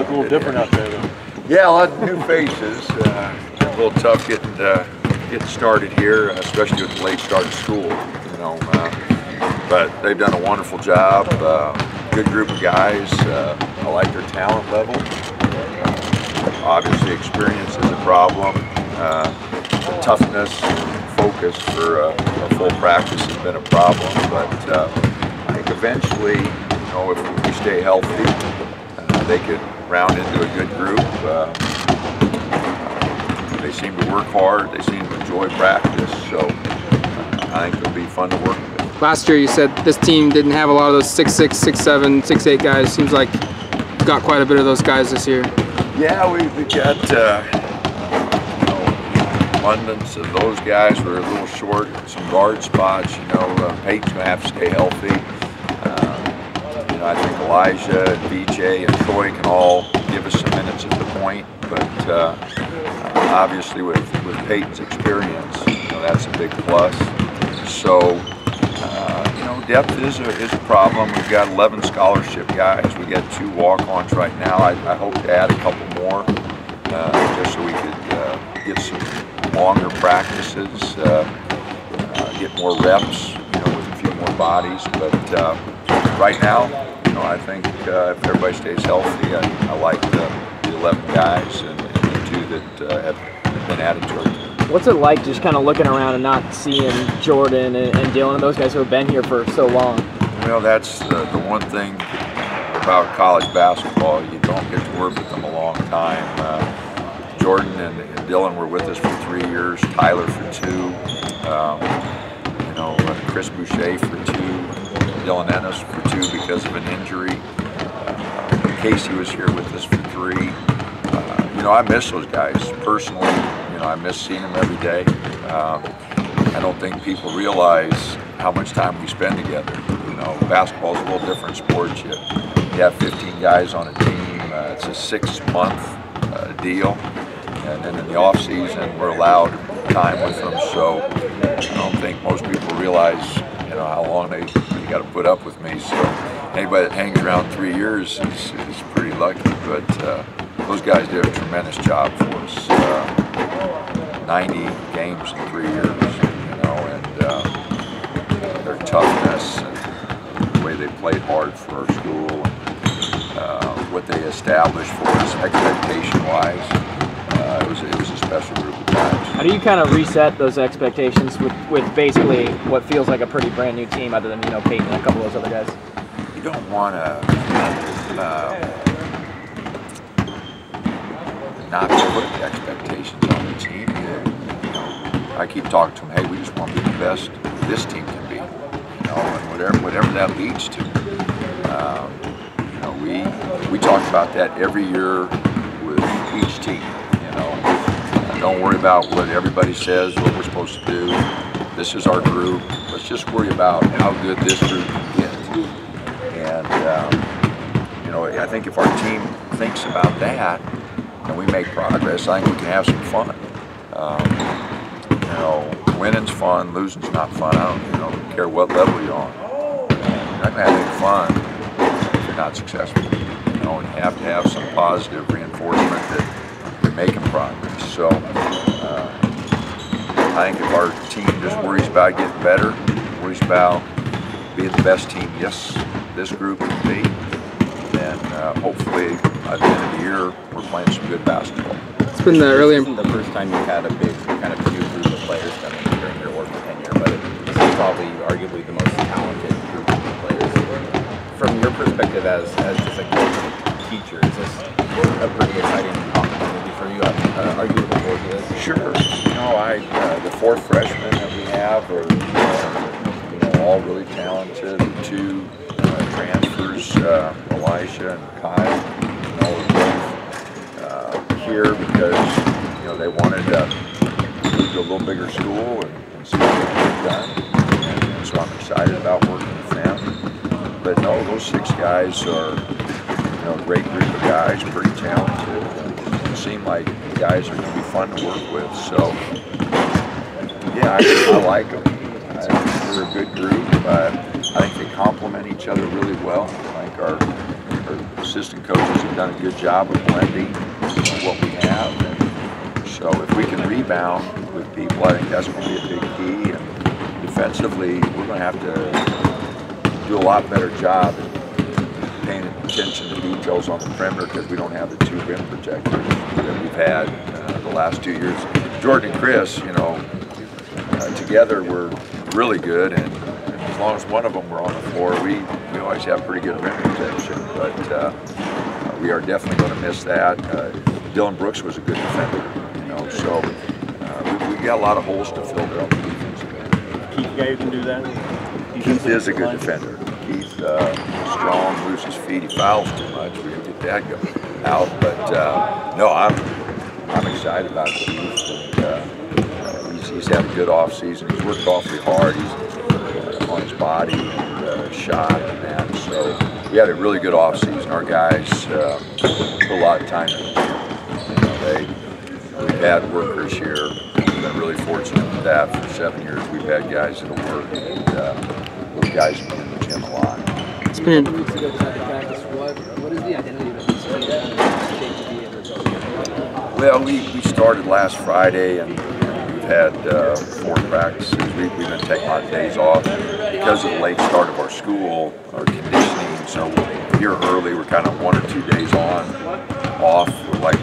look a little different out there, though. Yeah, a lot of new faces. A little tough getting started here, especially with the late start of school. You know, but they've done a wonderful job. Good group of guys. I like their talent level. Obviously, experience is a problem. The toughness and focus for a full practice has been a problem. But I think eventually, you know, if we stay healthy, they could round into a good group. They seem to work hard. They seem to enjoy practice. So I think it'll be fun to work with. Last year you said this team didn't have a lot of those 6'6", 6'7", 6'8" guys. Seems like you've got quite a bit of those guys this year. Yeah, we got you know, abundance of those guys. We're a little short in some guard spots. You know, Peyton's going to have to stay healthy. You know, I think Elijah and BJ and Troy can all give us some minutes at the point. But obviously with Peyton's experience, you know, that's a big plus. So, you know, depth is a problem. We've got 11 scholarship guys. We got 2 walk-ons right now. I hope to add a couple more, just so we could get some longer practices, get more reps, you know, with a few more bodies. But right now, you know, I think if everybody stays healthy, I like the 11 guys and the 2 that have been added to it. What's it like just kind of looking around and not seeing Jordan and Dylan and those guys who have been here for so long? Well, that's the one thing about college basketball. You don't get to work with them a long time. Jordan and Dylan were with us for 3 years, Tyler for 2, you know, Chris Boucher for 2, Dylan Ennis for 2 because of an injury. Casey was here with us for 3. You know, I miss those guys personally. You know, I miss seeing them every day. I don't think people realize how much time we spend together. You know, basketball is a little different sport. You have 15 guys on a team. It's a 6-month deal, and then in the off season we're allowed time with them. So I don't think most people realize, you know, how long they got to put up with me. So anybody that hangs around 3 years is pretty lucky. But those guys did a tremendous job for us. 90 games in 3 years, you know, and their toughness and the way they played hard for our school, and what they established for us expectation-wise. It was a special group of guys. How do you kind of reset those expectations with basically what feels like a pretty brand new team, other than, you know, Peyton and a couple of those other guys? You don't want to not put expectations on the team. You know, I keep talking to them, hey, we just want to be the best this team can be, you know, and whatever that leads to. You know, we talk about that every year with each team. You know, don't worry about what everybody says, what we're supposed to do. This is our group. Let's just worry about how good this group can get. And you know, I think if our team thinks about that, and we make progress, I think we can have some fun. You know, winning's fun, losing's not fun. I don't care what level you're on. You're not going to have any fun if you're not successful. You know, and you have to have some positive reinforcement that you're making progress. So I think if our team just worries about getting better, worries about being the best team this group can be, then hopefully at the end of the year we're playing some good basketball. It's been the early. This isn't the first time you've had a big kind of new group of players coming during your work tenure, but this is probably arguably the most talented group of players. From your perspective as just a coach and teacher, is this a pretty exciting opportunity for you? Are you looking forward to this? Sure. You know, the 4 freshmen that we have are you know, all really talented. The 2 transfers, Elijah and Kyle, you know, are both here because, you know, they wanted to move to a little bigger school and see what they've done. And so I'm excited about working with them. But no, those 6 guys are, you know, a great group of guys, pretty talented. And seem like guys are going to be fun to work with. So yeah, I like them. They're a good group. I think they complement each other really well. Like our assistant coaches have done a good job of blending what we have. And so if we can rebound with people, I think that's going to be a big key. And defensively, we're going to have to do a lot better job at paying attention to details on the perimeter because we don't have the two rim protectors that we've had the last 2 years. Jordan and Chris, you know, together we're really good, and as long as one of them were on the floor, we always have pretty good rim protection. But we are definitely going to miss that. Dylan Brooks was a good defender, you know, so we got a lot of holes to fill there on the defensive end. Keith, guy who can do that? Keith is a good defender. Keith strong, loses feet, he fouls too much. We can get that out. But no, I'm excited about Keith. And, he's had a good off season. He's worked awfully hard. He's on his body and shot and that. So we had a really good off season. Our guys put a lot of time in. You know, we've had workers here. We've been really fortunate with that. For 7 years, we've had guys that'll work, and those guys have been in the gym a lot. It's been. Weeks ago, practice. What is the identity of this team to be able to go? Well, we started last Friday, and we've had 4 practices. We've been taking a lot of days off because of the late start of our school, our conditioning. So here early, we're kind of 1 or 2 days off. Like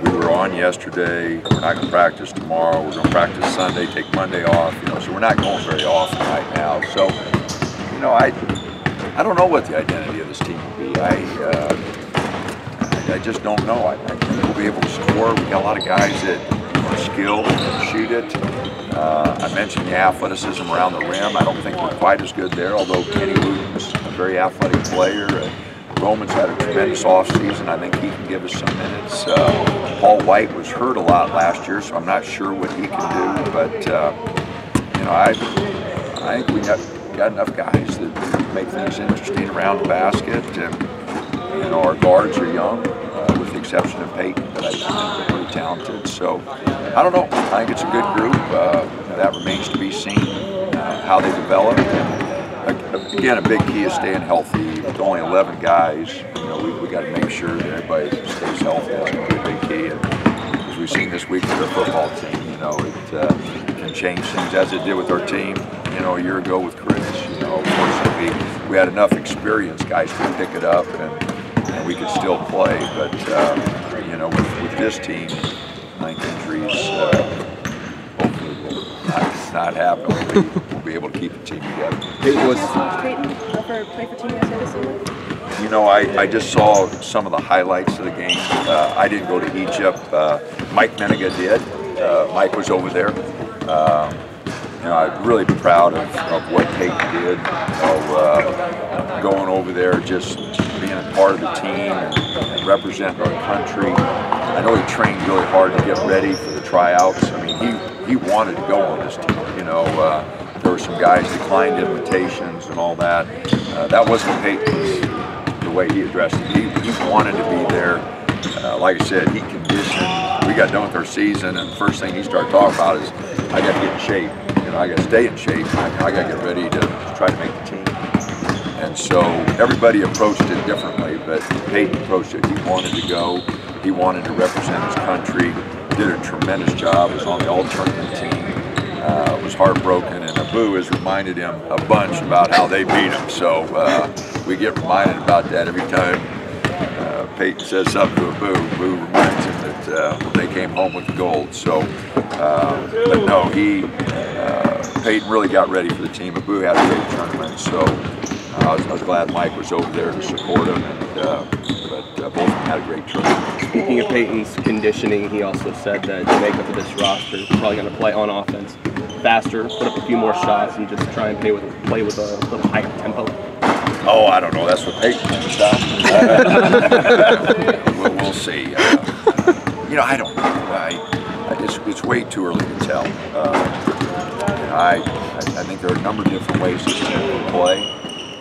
we were on yesterday. We're not going to practice tomorrow. We're going to practice Sunday, take Monday off. You know, so we're not going very often right now. So, you know, I don't know what the identity of this team will be. I just don't know. I think we'll be able to score. We got a lot of guys that are skilled and shoot it. I mentioned the athleticism around the rim. I don't think we're quite as good there, although Kenny Luton's a very athletic player. Roman's had a tremendous offseason. I think he can give us some minutes. Paul White was hurt a lot last year, so I'm not sure what he can do. But, you know, I think we got enough guys that make things interesting around the basket. And, you know, our guards are young, with the exception of Peyton, but I think they're pretty talented. So, I don't know. I think it's a good group. That remains to be seen, how they develop. And, again, a big key is staying healthy. With only 11 guys, you know, we got to make sure that everybody stays healthy. That's going to be a big key. And as we've seen this week with our football team, you know, it can change things as it did with our team, you know, a year ago with Chris. You know, fortunately, we had enough experience, guys, to pick it up, and we could still play. But, you know, with this team, I think injuries hopefully will not happen. We'll be able to keep the team together. Play for Team USA this season? You know, I just saw some of the highlights of the game. I didn't go to Egypt. Mike Meniga did. Mike was over there. You know, I'm really proud of what Peyton did. You know, going over there, just being a part of the team and representing our country. I know he trained really hard to get ready for the tryouts. I mean, he wanted to go on this team. You know, there were some guys declined invitations and all that. That wasn't Peyton's, the way he addressed it. He wanted to be there. Like I said, he conditioned. We got done with our season, and the first thing he started talking about is, I got to get in shape. You know, I got to stay in shape. I got to get ready to try to make the team. And so everybody approached it differently, but Peyton approached it. He wanted to go. He wanted to represent his country. Did a tremendous job. Was on the all-tournament team. Was heartbroken, and Abu has reminded him a bunch about how they beat him. So we get reminded about that every time Peyton says something to Abu. Abu reminds him that they came home with the gold. So, but no, Peyton really got ready for the team. Abu had a great tournament, so I was glad Mike was over there to support him. But both of them had a great tournament. Speaking of Peyton's conditioning, he also said that Jamaica for this roster is probably going to play on offense faster, put up a few more shots, and just try and play with a little higher tempo. Oh, I don't know. That's what Peyton thinks. We'll see. You know, I don't know. It's way too early to tell. You know, I think there are a number of different ways this team can play.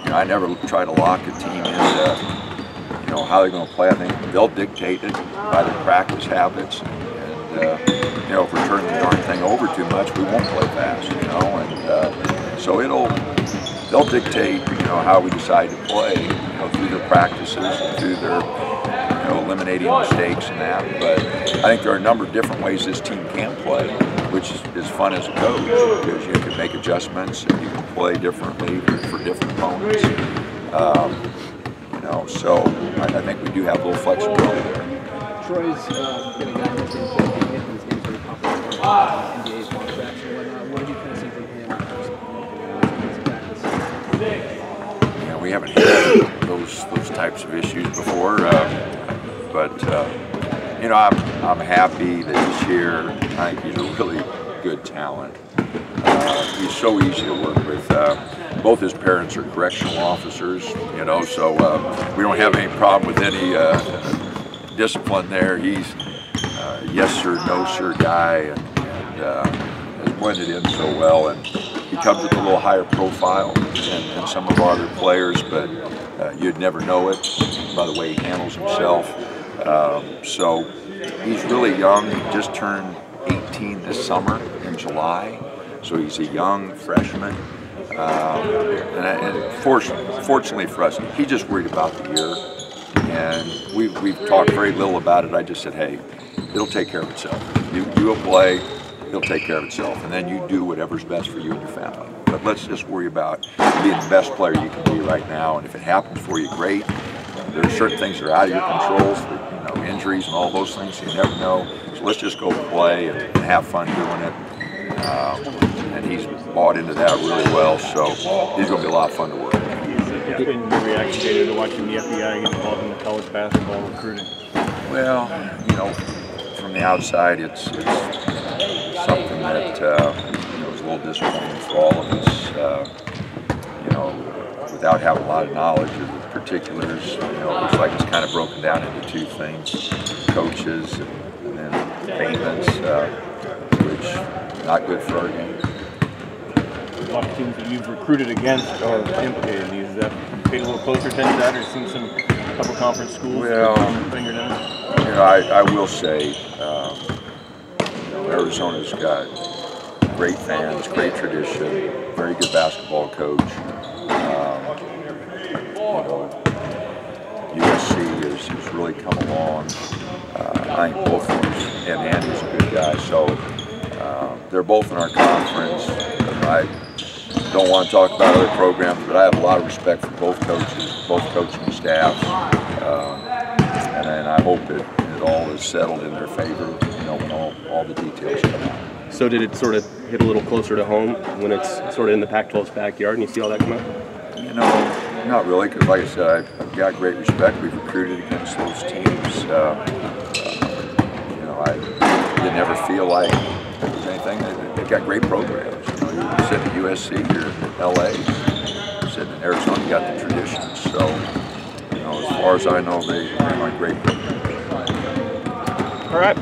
You know, I never try to lock a team into, you know, how they're going to play. I think they'll dictate it by their practice habits. And you know, if we're turning the darn thing over too much, we won't play fast. You know, and so they'll dictate, you know, how we decide to play. You know, through their practices and through their eliminating mistakes and that. But I think there are a number of different ways this team can play, which is fun as a coach, because you can make adjustments and you can play differently for different opponents. So I think we do have a little flexibility there. Troy's been a guy who's been playing in these games very comfortable NBA contracts and whatnot. What have you kind of seen from him in practice? We haven't had those types of issues before, but I'm happy that he's here. I think he's a really good talent. He's so easy to work with. Both his parents are correctional officers, so we don't have any problem with any discipline there. He's yes sir, no sir guy, and has blended in so well. And he comes with a little higher profile than some of our other players, but you'd never know it by the way he handles himself. So he's really young. He just turned 18 this summer in July, so he's a young freshman. And fortunately for us, he just worried about the year, and we've talked very little about it. I just said, hey, it'll take care of itself. You will play, it'll take care of itself, and then you do whatever's best for you and your family. But let's just worry about being the best player you can be right now, and if it happens for you, great. There are certain things that are out of your control, injuries and all those things, you never know. So let's just go play and have fun doing it. And he's bought into that really well, so he's going to be a lot of fun to work with. What's been your reaction to watching the FBI get involved in college basketball recruiting? Well, from the outside, it's something that is a little disappointing for all of us. Without having a lot of knowledge of the particulars, it looks like it's kind of broken down into two things: coaches and then payments, which not good for our game. A lot of teams that you've recruited against are implicated in these. Is that paid a little closer attention to that, or seen some couple conference schools? Well, finger down? I will say, Arizona's got great fans, great tradition, very good basketball coach. USC has really come along. I think both of them, and Andy's a good guy, so they're both in our conference. I don't want to talk about other programs, but I have a lot of respect for both coaches, both coaching staffs, and I hope it all is settled in their favor, when all the details come out. So did it sort of hit a little closer to home when it's sort of in the Pac-12's backyard and you see all that come out? Not really, because like I said, I've got great respect. We've recruited against those teams. I didn't ever feel like there was anything. They've got great programs. You're sitting at USC, you're in LA, you're sitting in Arizona, you got the traditions. So, as far as I know, they run great programs. All right.